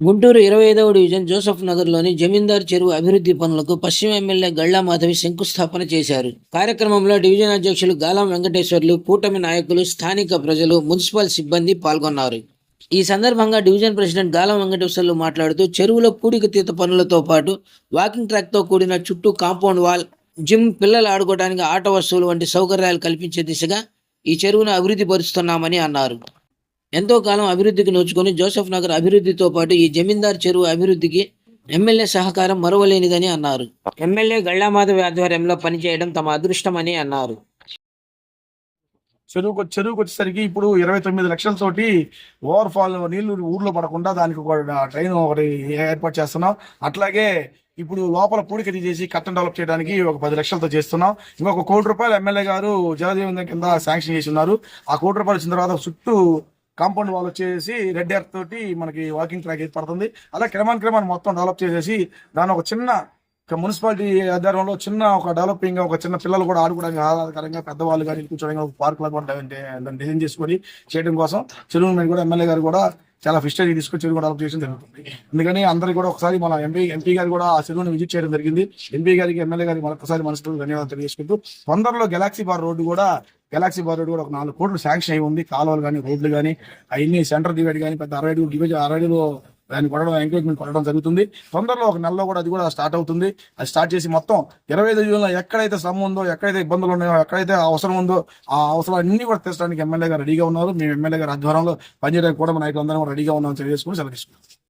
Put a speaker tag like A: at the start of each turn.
A: Guntur 25వ division Joseph నగర్లోని జమీందార్ చెరువు అభివృద్ధి పనులకు పశ్చిమ ఎమ్మెల్యే గళ్లా మాధవి శంకుస్థాపన చేశారు. కార్యక్రమంలో డివిజన్ అధ్యక్షులు గాలం వెంకటేశ్వర్లు, కూటమి నాయకులు, స్థానిక ప్రజలు, మున్సిపల్ సిబ్బంది పాల్గొన్నారు. ఈ సందర్భంగా డివిజన్ ప్రెసిడెంట్ గాలం వెంకటేశ్వర్లు మాట్లాడుతూ చెరువులో పూడికతీత పనులతో పాటు వాకింగ్ ట్రాక్తో కూడిన చుట్టూ కాంపౌండ్ వాల్, జిమ్, పిల్లలు ఆడుకోవడానికి ఆట వస్తువులు వంటి సౌకర్యాలు కల్పించే దిశగా ఈ చెరువును అభివృద్ధి పరుస్తున్నామని అన్నారు. ఎంతో కాలం అభివృద్ధికి నోచుకొని జోసెఫ్ నగర్ అభివృద్ధితో పాటు ఈ జమీందార్ చెరువు అభివృద్ధికి ఎమ్మెల్యే సహకారం మరువలేనిదని అన్నారు. ఎమ్మెల్యే గళ్లామాధవి ఆధ్వర్యంలో పనిచేయడం తమ అదృష్టమని అన్నారు.
B: చెరువుకు వచ్చేసరికి ఇప్పుడు 29 లక్షలతోటి ఓవర్ఫాల్ నీళ్లు ఊర్లో పడకుండా దానికి ఒక ట్రైన్ ఒకటి ఏర్పాటు చేస్తున్నాం. అట్లాగే ఇప్పుడు లోపల పూడికతి చేసి కట్టను డెవలప్ చేయడానికి ఒక 10 లక్షలతో చేస్తున్నాం. ఇంకొక ₹1 ఎమ్మెల్యే గారు జలజీవన్ కింద శాంక్షన్ చేసి ఉన్నారు. ఆ ₹1 వచ్చిన తర్వాత చుట్టూ కాంపౌండ్ వాల్ వచ్చేసి రెడ్ ఎర్త్ తోటి మనకి వాకింగ్ ట్రాక్ ఏర్పడుతుంది. అలా క్రమాన్ని మొత్తం డెవలప్ చేసేసి దాని ఒక చిన్న మున్సిపాలిటీ ఆధ్వర్యంలో చిన్న ఒక డెవలపింగ్ ఒక చిన్న పిల్లలు కూడా ఆడుకోవడానికి ఆహ్లాదకరంగా, పెద్దవాళ్ళు కానీ కూర్చోడానికి ఒక పార్క్ లాగా దాన్ని డిజైన్ చేసుకొని చేయడం కోసం చెరువు మీద కూడా ఎమ్మెల్యే గారు కూడా చాలా ఫిస్టరీ తీసుకొని చెరువు డెవలప్ చేయడం జరుగుతుంది. అందుకని అందరికీ కూడా ఒకసారి మన ఎంపీ గారు కూడా ఆ చెరువుని విజిట్ చేయడం జరిగింది. ఎంపీ గారికి, ఎమ్మెల్యే గారికి మరొకసారి మనస్ఫూర్తిగా ధన్యవాదాలు తెలియజేసుకుంటూ తొందరలో గెలాక్సీ బార్ రోడ్డు కూడా ఒక 4 కోట్లు శాంక్షన్ అయి ఉంది. కాలువలు కానీ, రోడ్లు కానీ, అవన్నీ సెంటర్ డివైడ్ కానీ పెద్ద 60 అడుగు డివైడ్ 60 అడుగులో దాన్ని కొట్టడం, ఎంకరేజ్మెంట్ కొట్టడం జరుగుతుంది. తొందరలో ఒక నెలలో కూడా అది కూడా స్టార్ట్ అవుతుంది. అది స్టార్ట్ చేసి మొత్తం 25 జూన్లో ఎక్కడైతే శ్రమ ఉందో, ఎక్కడైతే ఇబ్బందులు ఉన్నాయో, ఎక్కడైతే అవసరం ఉందో ఆ అవసరాలన్నీ కూడా తీర్చడానికి ఎమ్మెల్యే గారు రెడీగా ఉన్నారు. మేము ఎమ్మెల్యే గారు ఆధ్వర్యంలో పనిచేయడానికి కూడా నాయకులందరం రెడీగా ఉన్నామని తెలియజేసుకుని సెలవు తీసుకున్నాం.